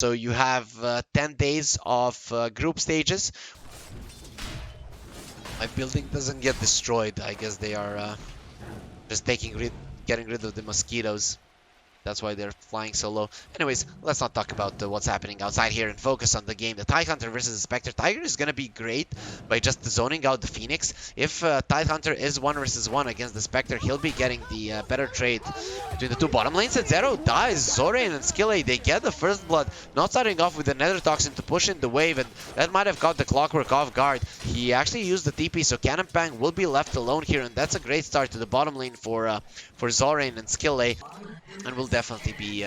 So you have 10 days of group stages. My building doesn't get destroyed. I guess they are just getting rid of the mosquitoes. That's why they're flying so low. Anyways, let's not talk about what's happening outside here and focus on the game. The Tidehunter versus the Spectre. Tiger is going to be great by just zoning out the Phoenix. If Tidehunter is 1 versus 1 against the Spectre, he'll be getting the better trade between the two bottom lanes. And Zero dies. Zorain and S.E.A, they get the first blood. Not starting off with the Nether Toxin to push in the wave, and that might have got the Clockwork off guard. He actually used the TP, so Cannon Pang will be left alone here, and that's a great start to the bottom lane for Zorain and S.E.A. And will definitely be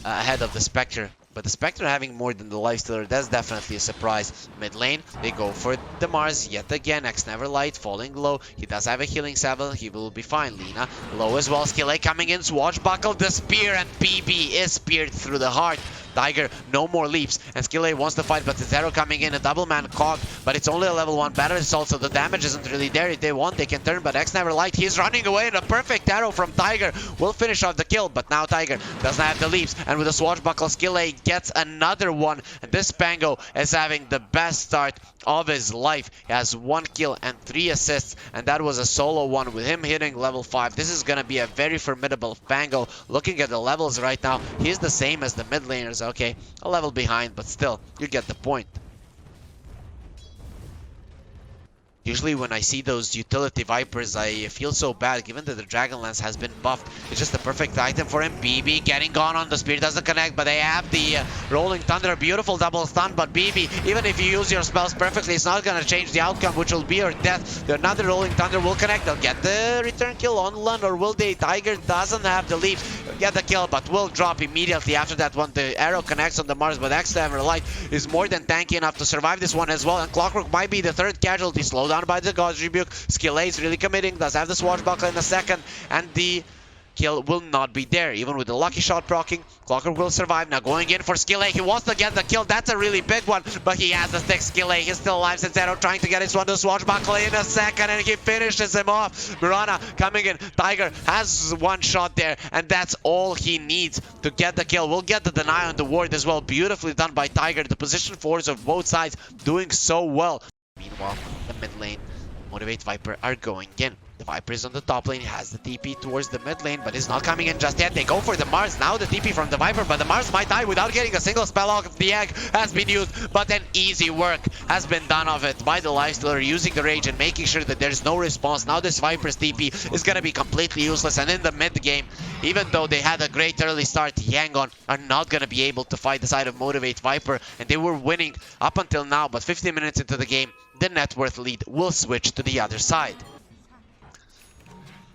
ahead of the Spectre. But the Spectre having more than the Lifestealer, that's definitely a surprise. Mid lane, they go for the Mars yet again. X Neverlight falling low. He does have a healing Savile. He will be fine. Lina low as well. S.E.A coming in. Swashbuckle the spear, and BB is speared through the heart. Tiger, no more leaps, and S.E.A wants to fight, but Zero coming in, a double man cog, but it's only a level 1 battle assault, so the damage isn't really there. If they want, they can turn, but X Neverlight, he's running away, and a perfect arrow from Tiger will finish off the kill, but now Tiger doesn't have the leaps, and with a swashbuckle, S.E.A gets another one, and this Pango is having the best start of his life. He has 1 kill and 3 assists, and that was a solo one with him hitting level 5. This is gonna be a very formidable Pango. Looking at the levels right now, he's the same as the mid laners. Okay, a level behind, but still, you get the point. Usually when I see those utility Vipers, I feel so bad, given that the Dragon Lance has been buffed. It's just the perfect item for him. BB getting gone on the spear, doesn't connect, but they have the Rolling Thunder, beautiful double stun, but BB, even if you use your spells perfectly, it's not going to change the outcome, which will be your death. Another Rolling Thunder will connect, they'll get the return kill on Lund, or will they? Tiger doesn't have the leap, get the kill, but will drop immediately after that one. The arrow connects on the Mars, but X Neverlight is more than tanky enough to survive this one as well, and Clockwork might be the third casualty. Slow down by the God's Rebuke. S.E.A is really committing, does have the swashbuckle in a second, and the kill will not be there. Even with the lucky shot proccing, Clockwork will survive. Now going in for S.E.A, he wants to get the kill. That's a really big one, but he has the stick. S.E.A, he's still alive. Zero trying to get his one to swashbuckle in a second, and he finishes him off. Mirana coming in. Tiger has 1 shot there, and that's all he needs to get the kill. We'll get the deny on the ward as well. Beautifully done by Tiger. The position fours of both sides doing so well. Meanwhile, the mid lane, Motivate.Viper are going in. The Viper is on the top lane, he has the TP towards the mid lane, but is not coming in just yet. They go for the Mars, now the TP from the Viper, but the Mars might die without getting a single spell off. The egg has been used, but an easy work has been done of it by the Lifestealer, using the rage and making sure that there's no response. Now this Viper's TP is going to be completely useless, and in the mid game, even though they had a great early start, Yangon are not going to be able to fight the side of Motivate.Viper, and they were winning up until now, but 15 minutes into the game, the net worth lead will switch to the other side.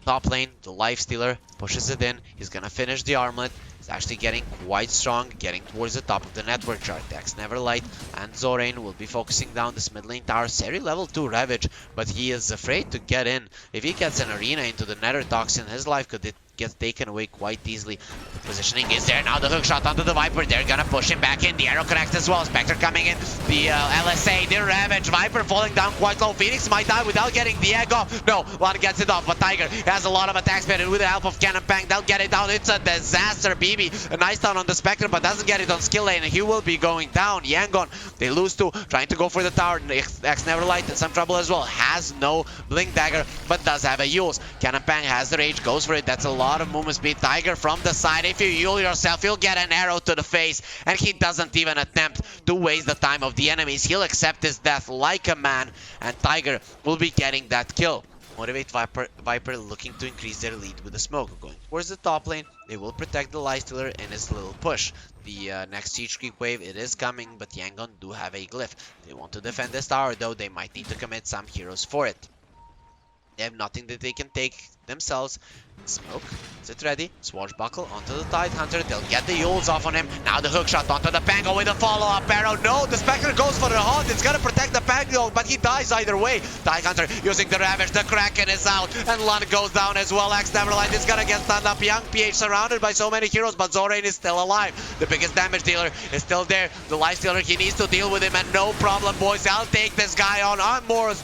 Top lane, the Lifestealer pushes it in. He's gonna finish the armlet. He's actually getting quite strong, getting towards the top of the network chart. X Neverlight and Zorain will be focusing down this mid lane tower. Seri level 2 Ravage, but he is afraid to get in. If he gets an arena into the Nether Toxin, his life could get taken away quite easily. The positioning is there now. The hook shot onto the Viper. They're gonna push him back in. The arrow connects as well. Spectre coming in. The LSA, the Ravage. Viper falling down quite low. Phoenix might die without getting the egg off. No, one gets it off, but Tiger has a lot of attack speed, and with the help of Cannon Pang, they'll get it down. It's a disaster. BB, a nice down on the Spectre, but doesn't get it on S.E.A, and he will be going down. Yangon, they lose 2, trying to go for the tower. X Neverlight in some trouble as well. Has no Blink Dagger, but does have a Yules. Cannon Pang has the rage, goes for it. That's a lot of movement speed. Tiger from the side. If you Yule yourself, you'll get an arrow to the face, and he doesn't even attempt to waste the time of the enemies. He'll accept his death like a man, and Tiger will be getting that kill. Motivate.Viper looking to increase their lead with the smoke. Going towards the top lane, they will protect the Lifestealer in his little push. The next siege creep wave, it is coming, but Yangon do have a glyph. They want to defend this tower, though they might need to commit some heroes for it. They have nothing that they can take themselves. Smoke, is it ready? Swashbuckle onto the Tidehunter. They'll get the Yules off on him. Now the hook shot onto the Pango with a follow-up arrow. No, the Spectre goes for the Haunt. It's gonna protect the Pango, but he dies either way. Tidehunter using the Ravage. The Kraken is out, and Lund goes down as well. X Neverlight is gonna get stunned up. Young PH surrounded by so many heroes, but Zorain is still alive. The biggest damage dealer is still there. The Lifestealer, he needs to deal with him, and no problem, boys. I'll take this guy on. I'm more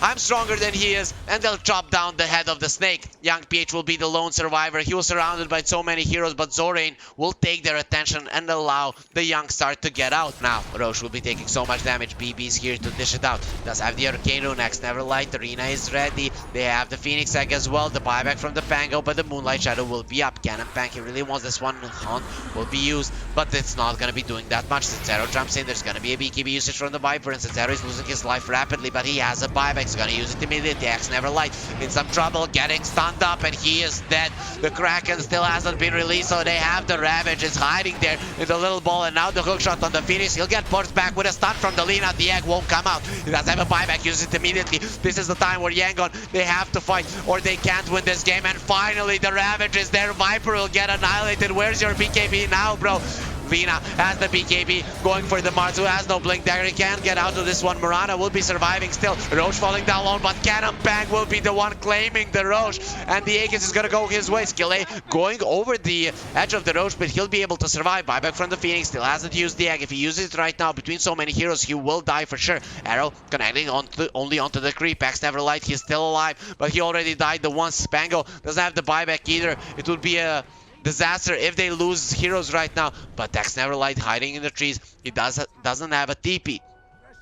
I'm stronger than he is, and they'll chop down the head of the snake. Young PH will be the lone survivor. He was surrounded by so many heroes, but Zorain will take their attention and allow the young star to get out. Now, Roche will be taking so much damage. BB's here to dish it out. Does have the Arcane Rune next. Neverlight. Arena is ready. They have the Phoenix Egg as well. The buyback from the Pango, but the Moonlight Shadow will be up. Cannon Pank, he really wants this one. Hunt will be used, but it's not going to be doing that much. Zero jumps in. There's going to be a BKB usage from the Viper, and Zero is losing his life rapidly, but he has a buyback. He's going to use it immediately. X Neverlight in some trouble, getting stunned up, and he is dead. The Kraken still hasn't been released, so they have the Ravage. It's hiding there in the little ball, and now the hookshot on the Phoenix. He'll get pushed back with a stun from the Lina. The egg won't come out. He does have a buyback. Use it immediately. This is the time where Yangon, they have to fight, or they can't win this game. And finally, the Ravage is there. Viper will get annihilated. Where's your BKB now, bro? Lina has the BKB, going for the Mars, who has no Blink Dagger. He can't get out of this one. Mirana will be surviving still. Roche falling down alone, but Cannon Bang will be the one claiming the Roche. And the Aegis is going to go his way. S.E.A going over the edge of the Roche, but he'll be able to survive. Buyback from the Phoenix, still hasn't used the egg. If he uses it right now, between so many heroes, he will die for sure. Arrow connecting only onto the creep. X Neverlight, he's still alive, but he already died the once. Spango doesn't have the buyback either. It would be a disaster if they lose heroes right now, but X Neverlight hiding in the trees. He doesn't have a TP.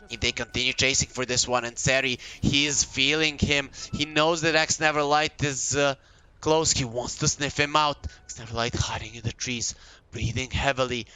If they continue chasing for this one, and S.E.A, he is feeling him. He knows that X Neverlight is close. He wants to sniff him out. X Neverlight hiding in the trees, breathing heavily.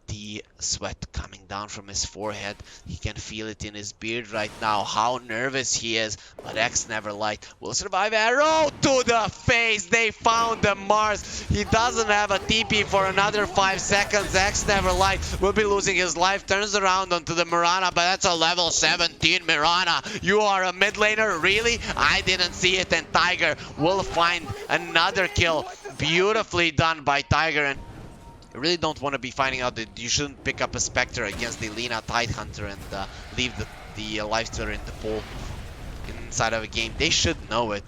The sweat coming down from his forehead. He can feel it in his beard right now, how nervous he is. But X Neverlight will survive. Arrow to the face. They found the Mars. He doesn't have a TP for another 5 seconds. X Neverlight will be losing his life. Turns around onto the Mirana, but that's a level 17 Mirana. You are a mid laner? Really? I didn't see it. And Tiger will find another kill. Beautifully done by Tiger. And I really don't want to be finding out that you shouldn't pick up a Spectre against the Lina Tidehunter and leave the Lifestealer in the pool inside of a game. They should know it.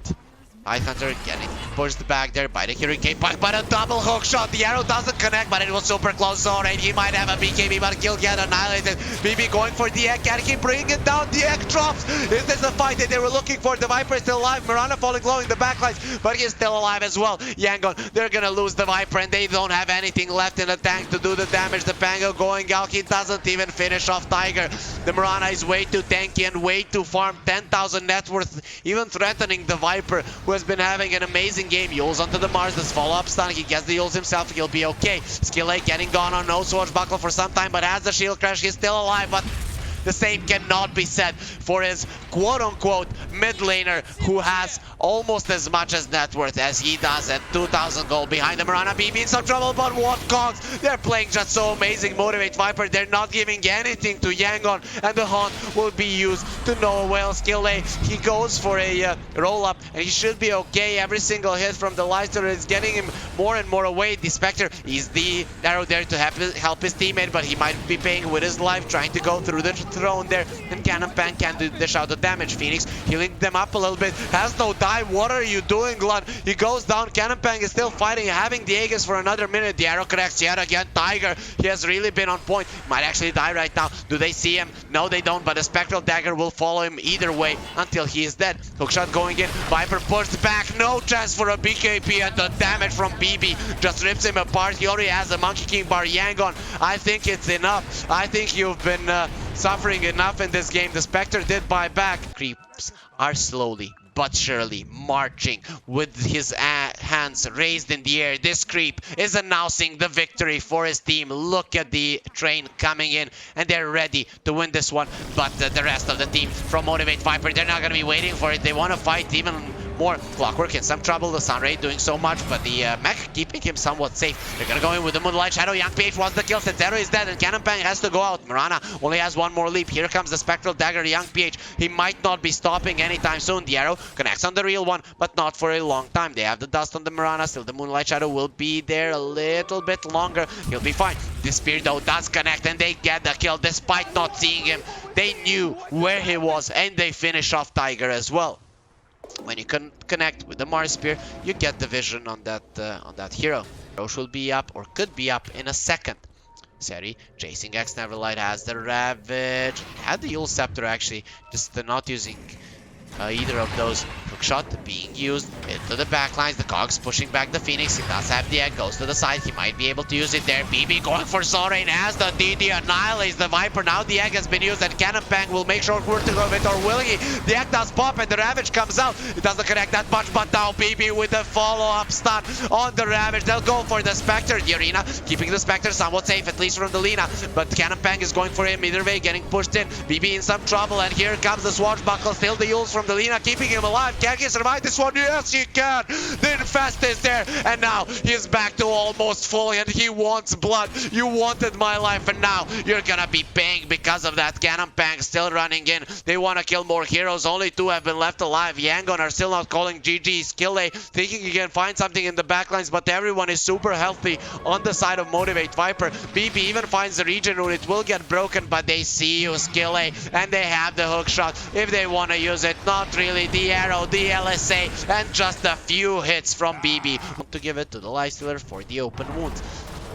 Tidehunter getting pushed back there by the Hurricane Puck, but a double hook shot. The arrow doesn't connect, but it was super close. Zorain, he might have a BKB, but he'll get annihilated. BB going for the egg. Can he bring it down? The egg drops. Is this the fight that they were looking for? The Viper is still alive. Mirana falling low in the backlines, but he's still alive as well. Yangon, they're gonna lose the Viper, and they don't have anything left in the tank to do the damage. The Pango going out. He doesn't even finish off Tiger. The Mirana is way too tanky and way too farm. 10,000 net worth, even threatening the Viper, who has been having an amazing game. Yules onto the Mars, this follow-up stun. He gets the Yules himself. He'll be okay. S.E.A getting gone on no swashbuckle for some time, but has the shield crash. He's still alive, but the same cannot be said for his quote-unquote mid laner, who has almost as much as net worth as he does at 2,000 gold. Behind the Mirana, BB in some trouble, but what cogs? They're playing just so amazing. Motivate.Viper, they're not giving anything to Yangon, and the Hunt will be used to no avail. S.E.A, he goes for a roll-up, and he should be okay. Every single hit from the Leicester is getting him more and more away. The Spectre is the arrow there to help his teammate, but he might be paying with his life, trying to go through the throne there, and Cannon Pan can dish out the damage. Phoenix healing them up a little bit, has no die. What are you doing, Glun? He goes down. Cannon Pan is still fighting, having the Aegis for another minute. The arrow connects yet again. Tiger, he has really been on point. Might actually die right now. Do they see him? No, they don't, but a Spectral Dagger will follow him either way until he is dead. Hookshot going in. Viper pushed back. No chance for a BKB, and the damage from BB just rips him apart. He already has a Monkey King bar. Yangon, I think it's enough. I think you've been suffering enough in this game. The Spectre did buy back. Creeps are slowly but surely marching with his hands raised in the air. This creep is announcing the victory for his team. Look at the train coming in, and they're ready to win this one. But the rest of the team from Motivate.Viper, they're not going to be waiting for it. They want to fight even more. Clockwork in some trouble. The Sunray doing so much, but the mech keeping him somewhat safe. They're gonna go in with the Moonlight Shadow. Young PH wants the kill. S.E.A is dead, and Cannon Bang has to go out. Mirana only has one more leap. Here comes the Spectral Dagger. Young PH, he might not be stopping anytime soon. The arrow connects on the real one, but not for a long time. They have the dust on the Mirana. Still, the Moonlight Shadow will be there a little bit longer. He'll be fine. The Spear, though, does connect, and they get the kill despite not seeing him. They knew where he was, and they finish off Tiger as well. When you can connect with the Mars Spear, you get the vision on that hero. Roche will be up, or could be up, in a second. S.E.A chasing X Neverlight, has the Ravage. Had the Yule Scepter actually, just not using either of those. Hookshot being used into the backlines. The Cogs pushing back the Phoenix. He does have the egg. Goes to the side. He might be able to use it there. BB going for Zorain as the DD annihilates the Viper. Now the egg has been used and Cannon Pang will make sure to go of it, or will he? The egg does pop and the Ravage comes out. It doesn't connect that much, but now BB with the follow-up stun on the Ravage. They'll go for the Spectre. The Arena keeping the Spectre somewhat safe, at least from the Lina. But Cannon Pang is going for him either way, getting pushed in. BB in some trouble, and here comes the Swashbuckle. Still the Yules from the Lina, keeping him alive. Can he survive this one? Yes, he can. The Infest is there, and now he's back to almost full, and he wants blood. You wanted my life, and now you're gonna be paying because of that. Cannon Pang still running in. They want to kill more heroes. Only 2 have been left alive. Yangon are still not calling GG. S.E.A thinking he can find something in the backlines, but everyone is super healthy on the side of Motivate.Viper. BB even finds the regen rune. It will get broken, but they see you, S.E.A, and they have the hook shot if they want to use it. Not really. The arrow, the LSA, and just a few hits from BB to give it to the Lifestealer for the open wounds.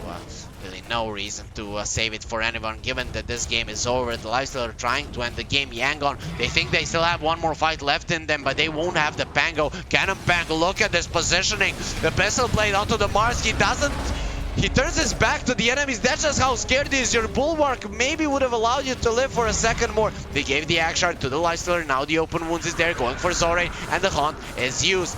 Well, really no reason to save it for anyone, given that this game is over. The Lifestealer are trying to end the game. Yangon, they think they still have one more fight left in them, but they won't have the Pango. Cannon Pang, look at this positioning. The Pistol Blade onto the Mars. He turns his back to the enemies. That's just how scared he is. Your Bulwark maybe would have allowed you to live for a second more. They gave the Axe Shard to the Lifestealer. Now the open wounds is there, going for Zorain, and the Hunt is used.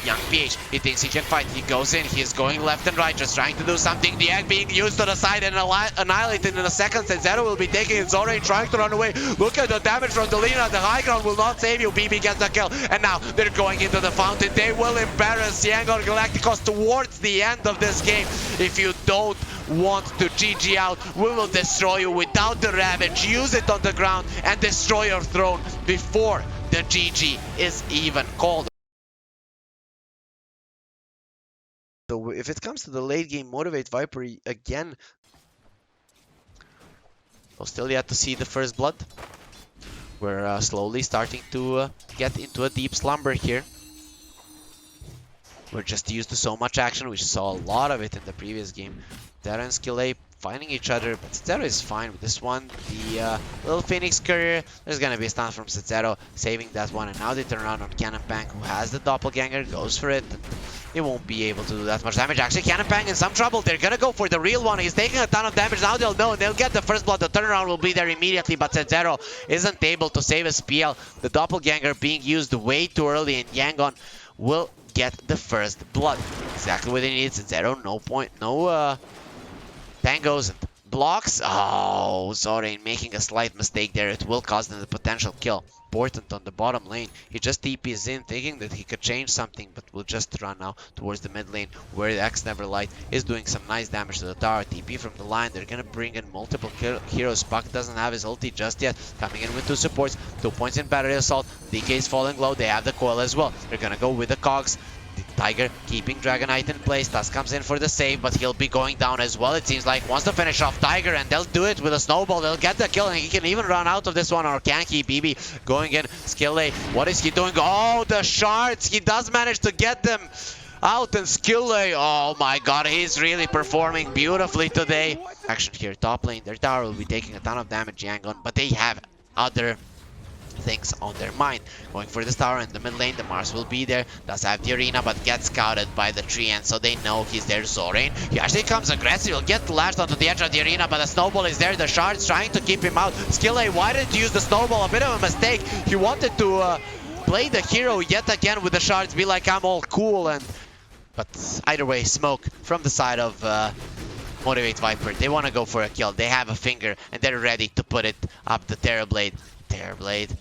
Young PH, he thinks he can fight. He goes in, he's going left and right, just trying to do something. The egg being used to the side and annihilated in a second. S.E.A will be taking it. Zorain trying to run away. Look at the damage from the Lina. The high ground will not save you. BB gets the kill. And now they're going into the fountain. They will embarrass Yangon Galacticos towards the end of this game. If you don't want to GG out, we will destroy you without the Ravage. Use it on the ground and destroy your throne before the GG is even called. So if it comes to the late game, Motivate.Viper again, we'll still yet to see the first blood. We're slowly starting to get into a deep slumber here. We're just used to so much action. We saw a lot of it in the previous game. Terra and S.E.A finding each other, but S.E.A is fine with this one. The little Phoenix Courier, there's gonna be a stun from S.E.A saving that one, and now they turn around on Cannon Pang, who has the Doppelganger, goes for it. They won't be able to do that much damage. Actually, Cannon Pang in some trouble. They're gonna go for the real one. He's taking a ton of damage. Now they'll know. They'll get the first blood. The turnaround will be there immediately, but S.E.A isn't able to save his PL. The Doppelganger being used way too early, and Yangon will get the first blood. Exactly what they need. S.E.A no point. No tangos and blocks. Oh, Zorain making a slight mistake there. It will cost them the potential kill. Important on the bottom lane. He just TPs in thinking that he could change something, but will just run now towards the mid lane where the X-Neverlight is doing some nice damage to the tower. TP from the line. They're gonna bring in multiple heroes. Puck doesn't have his ulti just yet. Coming in with 2 supports. 2 points in Battery Assault. DK is falling low. They have the coil as well. They're gonna go with the Cogs. Tiger keeping Dragonite in place. Tusk comes in for the save, but he'll be going down as well. It seems like wants to finish off Tiger, and they'll do it with a snowball. They'll get the kill, and he can even run out of this one, or can he? BB going in. S.E.A, what is he doing? Oh, the shards. He does manage to get them out, and S.E.A, oh my god, he's really performing beautifully today. Action here, top lane. Their tower will be taking a ton of damage, Yangon, but they have other things on their mind. Going for this tower in the mid lane. The Mars will be there. Does have the Arena, but gets scouted by the tree, and so they know he's there. Zorain, he actually comes aggressive. He'll get lashed onto the edge of the Arena, but the snowball is there. The shard's trying to keep him out. S.E.A, why didn't you use the snowball? A bit of a mistake. He wanted to play the hero yet again with the shards, be like, I'm all cool, but either way, smoke from the side of Motivate.Viper. They want to go for a kill. They have a finger, and they're ready to put it up the Terrorblade. Terrorblade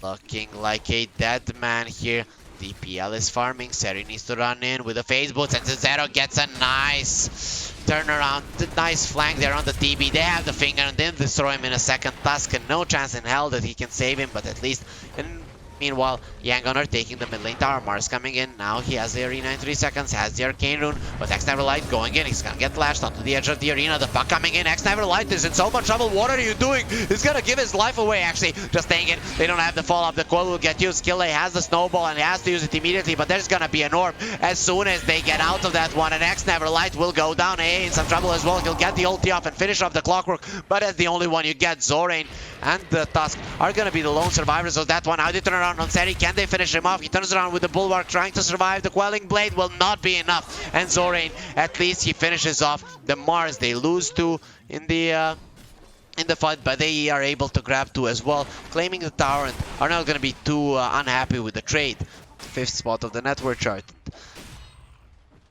looking like a dead man here. DPL is farming. S.E.A needs to run in with the phase boots, and S.E.A gets a nice turnaround. Nice flank there on the TB. They have the finger, and then destroy him in a second. Tusk, and no chance in hell that he can save him, but at least meanwhile, Yangon are taking the mid lane tower. Mars coming in. Now he has the Arena in 3 seconds. Has the Arcane Rune. But X-Neverlight going in. He's gonna get lashed onto the edge of the Arena. The puck coming in. X-Neverlight is in so much trouble. What are you doing? He's gonna give his life away, actually. Just staying in. They don't have the follow-up. The coil will get used. S.E.A has the snowball and he has to use it immediately. But there's gonna be an orb as soon as they get out of that one. And X-Neverlight will go down. In some trouble as well. He'll get the ulti off and finish off the clockwork. But as the only one you get, Zorain and the Tusk are gonna be the lone survivors of that one. How they turn around around on S.E.A. Can they finish him off? He turns around with the Bulwark, trying to survive. The Quelling Blade will not be enough. And Zorain, at least he finishes off the Mars. They lose 2 in the fight, but they are able to grab 2 as well, claiming the tower and are not going to be too unhappy with the trade. 5th spot of the network chart.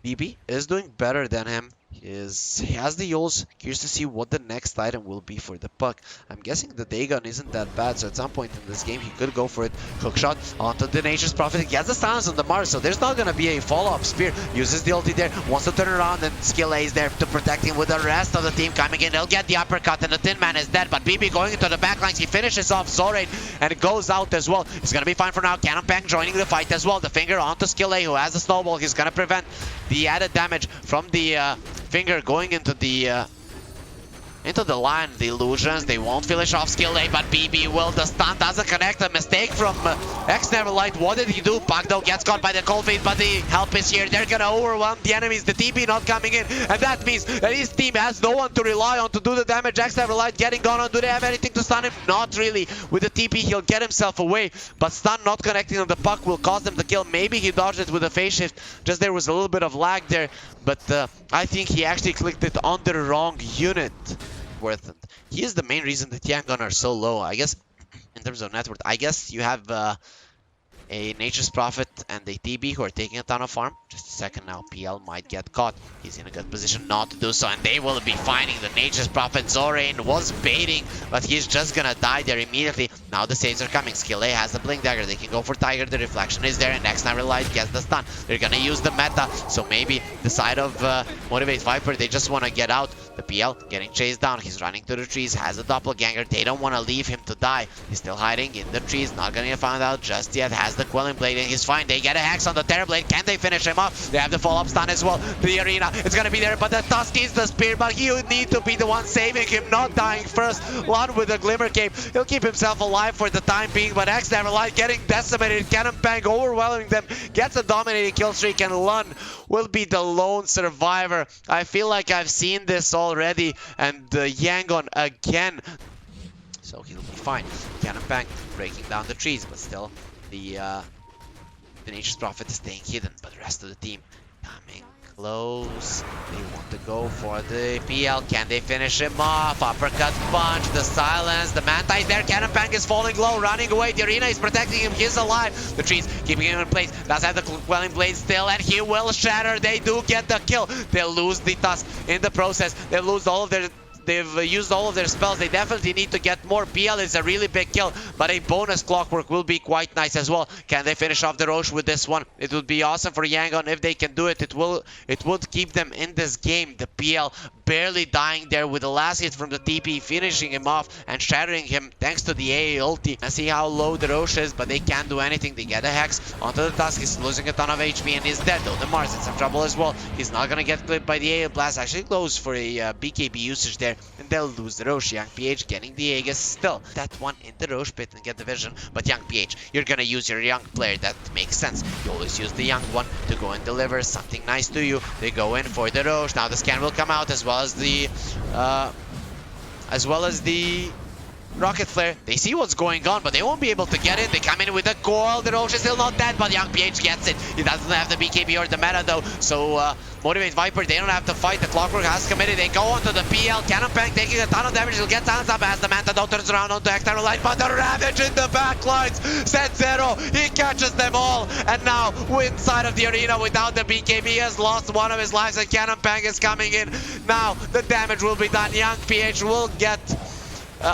BB is doing better than him. He has the Yols. Curious to see what the next item will be for the puck. I'm guessing the Dagon isn't that bad, so at some point in this game he could go for it. Hook shot onto the Nature's Prophet. He gets the silence on the Mars, so there's not gonna be a follow-up spear. Uses the ulti there, wants to turn around, and Skill A is there to protect him with the rest of the team coming in. They'll get the uppercut, and the Tin Man is dead, but BB going into the backlines. He finishes off Zorain, and it goes out as well. It's gonna be fine for now. Cannon Bang joining the fight as well. The finger onto Skill A, who has the snowball. He's gonna prevent the added damage from the finger going into the line. The illusions, they won't finish off Skill A, but BB will. The stun doesn't connect. A mistake from X Neverlight. What did he do? Puck though gets caught by the cold feet, but the help is here. They're gonna overwhelm the enemies. The TP not coming in, and that means that his team has no one to rely on to do the damage. X Neverlight getting gone on. Do they have anything to stun him? Not really. With the TP, he'll get himself away, but stun not connecting on the puck will cause them the kill. Maybe he dodged it with a phase shift. Just there was a little bit of lag there, but I think he actually clicked it on the wrong unit. Worth it. He is the main reason that Yangon are so low. I guess in terms of net worth, I guess you have a Nature's Prophet and a TB who are taking a ton of farm. Just a second now, PL might get caught. He's in a good position not to do so, and they will be finding the Nature's Prophet. Zorain was baiting, but he's just gonna die there immediately. Now the saves are coming. Skill A has the Blink Dagger. They can go for Tiger. The reflection is there, and X Neverlight gets the stun. They're gonna use the meta, so maybe the side of Motivate.Viper, they just want to get out. The PL getting chased down. He's running to the trees, has a doppelganger. They don't want to leave him to die. He's still hiding in the trees, not gonna get found out just yet. Has the Quelling Blade, and he's fine. They get a Hex on the Terrorblade. Can they finish him off? They have the follow-up stun as well. The Arena, it's gonna be there, but the Tusk is the spear, but he would need to be the one saving him, not dying first. Lun with the Glimmer Cape. He'll keep himself alive for the time being, but X Neverlight getting decimated. Cannon Bang overwhelming them. Gets a dominating kill streak, and Lun will be the lone survivor. I feel like I've seen this already, and Yangon again. So he'll be fine. Cannon Bang breaking down the trees, but still the Nature's Prophet is staying hidden, but the rest of the team coming close. They want to go for the PL. Can they finish him off? Uppercut punch, the silence, the Manta is there. Cannon Bang is falling low, running away. The Arena is protecting him. He's alive. The trees keeping him in place. Does have the Quelling Blade still, and he will shatter. They do get the kill. They'll lose the Tusk in the process. They'll lose all of their... They've used all of their spells. They definitely need to get more. PL is a really big kill, but a bonus Clockwork will be quite nice as well. Can they finish off the Roche with this one? It would be awesome for Yangon if they can do it. It would keep them in this game. The PL barely dying there with the last hit from the TP, finishing him off and shattering him thanks to the AA ulti. I see how low the Roche is, but they can't do anything. They get a Hex onto the Tusk. He's losing a ton of HP and he's dead, though. The Mars in some trouble as well. He's not gonna get clipped by the AA Blast. Actually goes for a BKB usage there, and they'll lose the Roche. Young PH getting the Aegis still. That one in the Roche pit and get the vision, but Young PH, you're gonna use your young player. That makes sense. You always use the young one to go and deliver something nice to you. They go in for the Roche. Now the scan will come out as well as the Rocket Flare. They see what's going on, but they won't be able to get in. They come in with a coil. The Roche is still not dead, but Young PH gets it. He doesn't have the BKB or the meta though, so Motivate.Viper, they don't have to fight. The Clockwork has committed. They go onto the PL. Cannon Bang taking a ton of damage. He'll get silenced up as the Manta though turns around onto External Light, but the Ravage in the backlines. Set0, he catches them all, and now inside of the Arena without the BKB, he has lost one of his lives, and Cannon Bang is coming in. Now the damage will be done. Young PH will get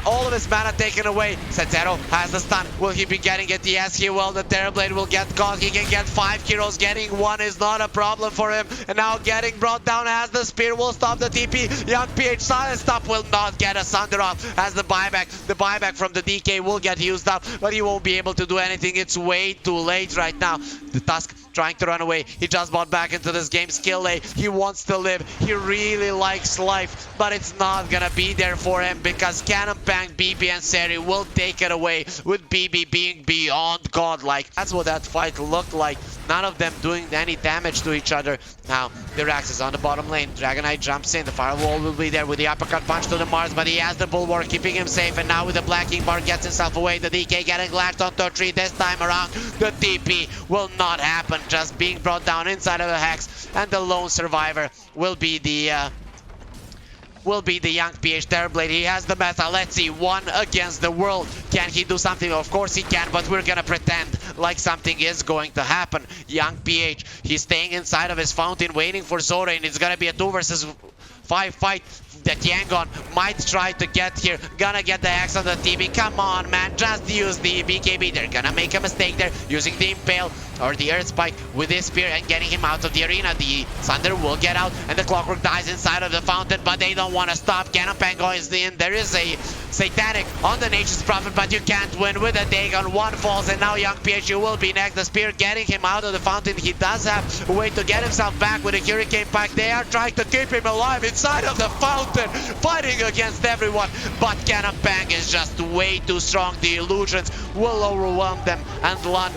all of his mana taken away. Set0 has the stun. Will he be getting it? Yes, he will. The Terrorblade will get caught. He can get 5 heroes. Getting one is not a problem for him. And now getting brought down as the spear will stop the TP. Young PH silence stop will not get a Sunder off as the buyback. The buyback from the DK will get used up, but he won't be able to do anything. It's way too late right now. The Tusk trying to run away. He just bought back into this game. Skill A, he wants to live. He really likes life, but it's not gonna be there for him because Cannon Bang, BB, and S.E.A will take it away with BB being beyond godlike. That's what that fight looked like. none of them doing any damage to each other. Now, the Rax is on the bottom lane. Dragonite jumps in. The firewall will be there with the uppercut punch to the Mars, but he has the bulwark keeping him safe. And now with the Black King Bar gets himself away. The DK getting latched on top 3 this time around. The TP will not happen, just being brought down inside of the Hex. And the lone survivor will be the young PH Terrorblade. He has the meta. Let's see, 1 against the world. Can he do something? Of course he can, but we're gonna pretend like something is going to happen. Young PH, he's staying inside of his fountain, waiting for Zora, and it's gonna be a 2 versus 5 fight that Yangon might try to get here. Gonna get the X on the TV. Come on, man, just use the BKB. They're gonna make a mistake there, using the Impale or the Earth Spike with his spear and getting him out of the arena. The Thunder will get out, and the Clockwork dies inside of the fountain, but they don't want to stop. Cannon Pango is in. There is a Satanic on the Nature's Prophet, but you can't win with a Dagon. 1 falls, and now Young PHU will be next. The spear getting him out of the fountain. He does have a way to get himself back with a Hurricane Pack. They are trying to keep him alive inside of the fountain, fighting against everyone, but Cannon Pang is just way too strong. The illusions will overwhelm them, and Lund